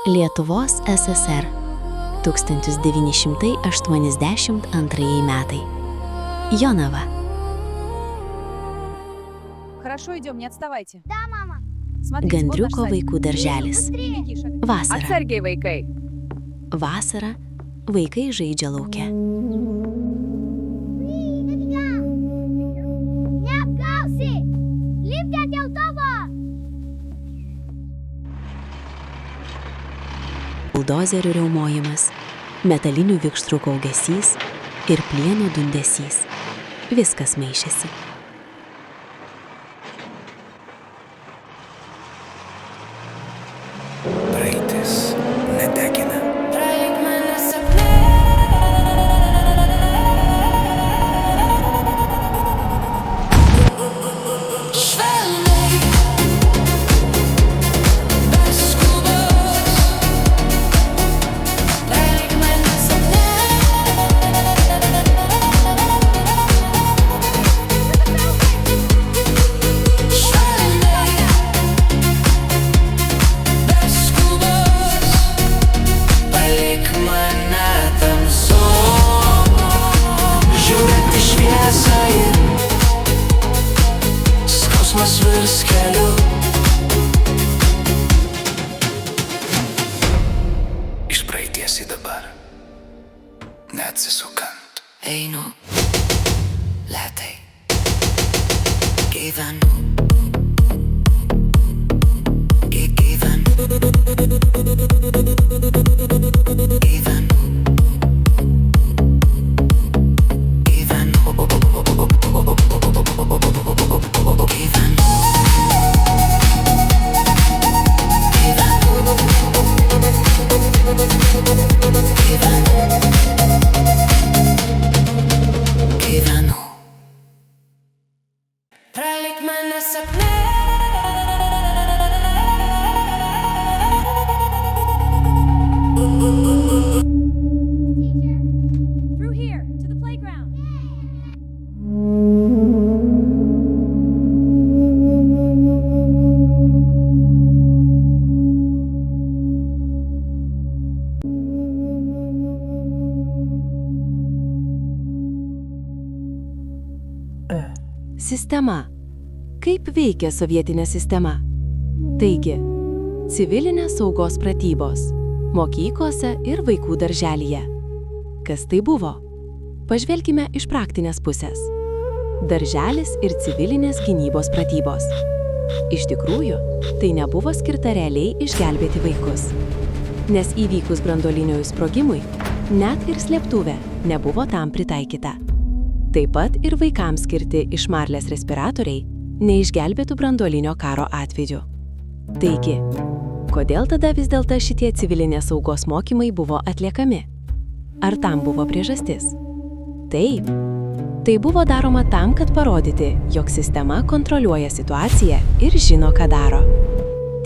Lietuvos SSR 1982 metai. Jonava. Хорошо, идем, не отставайте. Да, мама. Смотрите, Gandriuko вот наш vaikų darželis. садик. Vasara. Atsargiai, vaikai. Vasara. Vaikai žaidžia lauke. Neapgausi! Lipk ant keltuvo! Buldozerių riaumojimas, metalinių vikštrų kaugesys ir plieno dundesys. Viskas maišėsi. Praeitis netekina. Skausmas virs keliu. Iš praeities į dabar, neatsisukant. Einu lėtai, gyvenu. Pralik mane sapne. Through here, to the playground. Sistema. Kaip veikia sovietinė sistema? Taigi, civilinės saugos pratybos, mokyklose ir vaikų darželyje. Kas tai buvo? Pažvelkime iš praktinės pusės. Darželis ir civilinės gynybos pratybos. Iš tikrųjų, tai nebuvo skirta realiai išgelbėti vaikus. Nes įvykus branduoliniui sprogimui, net ir slėptuvė nebuvo tam pritaikyta. Taip pat ir vaikams skirti išmarlės respiratoriai neišgelbėtų branduolinio karo atveju. Taigi, kodėl tada vis dėlto šitie civilinės saugos mokymai buvo atliekami? Ar tam buvo priežastis? Taip. Tai buvo daroma tam, kad parodyti, jog sistema kontroliuoja situaciją ir žino, ką daro.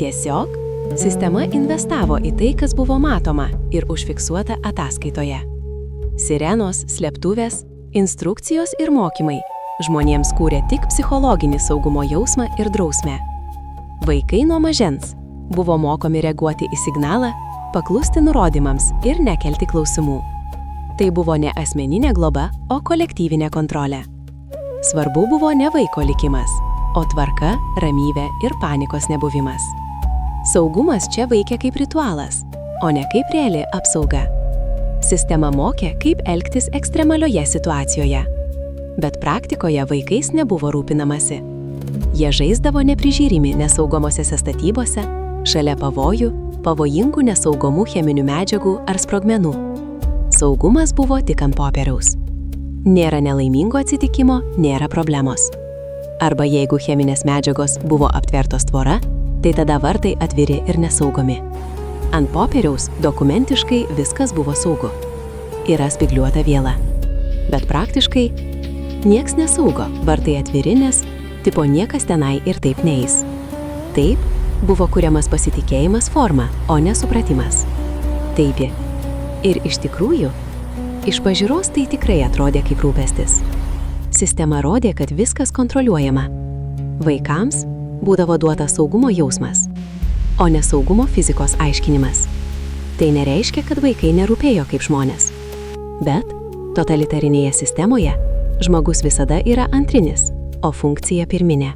Tiesiog, sistema investavo į tai, kas buvo matoma ir užfiksuota ataskaitoje. Sirenos, slėptuvės, instrukcijos ir mokymai žmonėms kūrė tik psichologinį saugumo jausmą ir drausmę. Vaikai nuo mažens buvo mokomi reaguoti į signalą, paklusti nurodymams ir nekelti klausimų. Tai buvo ne asmeninė globa, o kolektyvinė kontrolė. Svarbu buvo ne vaiko likimas, o tvarka, ramybė ir panikos nebuvimas. Saugumas čia veikia kaip ritualas, o ne kaip reali apsauga. Sistema mokė, kaip elgtis ekstremalioje situacijoje. Bet praktikoje vaikais nebuvo rūpinamasi. Jie žaisdavo neprižiūrimi nesaugomosiose statybose, šalia pavojų, pavojingų nesaugomų cheminių medžiagų ar sprogmenų. Saugumas buvo tik ant popieriaus. Nėra nelaimingo atsitikimo, nėra problemos. Arba jeigu cheminės medžiagos buvo aptvertos tvora, tai tada vartai atviri ir nesaugomi. Ant popieriaus dokumentiškai viskas buvo saugu. Yra spygliuota viela. Bet praktiškai nieks nesaugo, vartai atviri, nes tipo niekas tenai ir taip neis. Taip buvo kuriamas pasitikėjimas forma, o ne supratimas. Taigi, ir iš tikrųjų, iš pažiūros tai tikrai atrodė kaip rūpestis. Sistema rodė, kad viskas kontroliuojama. Vaikams būdavo duotas saugumo jausmas, o ne saugumo fizikos aiškinimas. Tai nereiškia, kad vaikai nerūpėjo kaip žmonės. Bet totalitarinėje sistemoje žmogus visada yra antrinis, o funkcija pirminė.